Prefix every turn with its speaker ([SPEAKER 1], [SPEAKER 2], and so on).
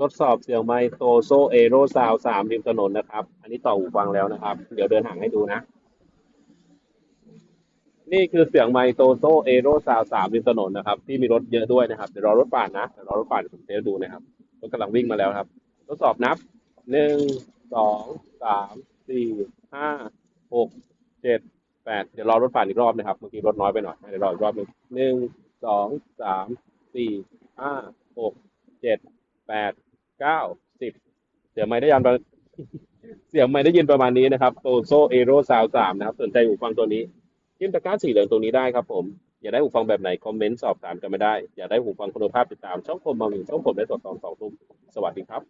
[SPEAKER 1] ทดสอบเสียงไมค์โตโซเอโรซาว3ริมถนนนะครับอันนี้ต่อหูฟังแล้วนะครับเดี๋ยวเดินห่างให้ดูนะนี่คือเสียงไมค์โตโซเอโรซาว3ริมถนนนะครับที่มีรถเยอะด้วยนะครับเดี๋ยวรอรถผ่านนะเดี๋ยวรอรถผ่านผมเทสดูนะครับรถกำลังวิ่งมาแล้วครับทดสอบนับ1 2 3 4 5 6 7 8เดี๋ยวรอรถผ่านอีกรอบนะครับเมื่อกี้รถน้อยไปหน่อยเดี๋ยวรออีกรอบหนึ่ง1 2 3 4 5 6 7 8 9 10เสียงไมค์ได้ยัน เสียงไม่ได้ยินประมาณนี้นะครับโตโซเอโรซาว3นะครับสนใจหูฟังตัวนี้จิ้มตะกร้าสีเหลืองตรงนี้ได้ครับผมอยากได้หูฟังแบบไหนคอมเมนต์สอบถามกันมาได้อยากได้หูฟังคุณภาพติดตามช่องคมมาวินช่องผมได้สดตอน2 ทุ่มสวัสดีครับ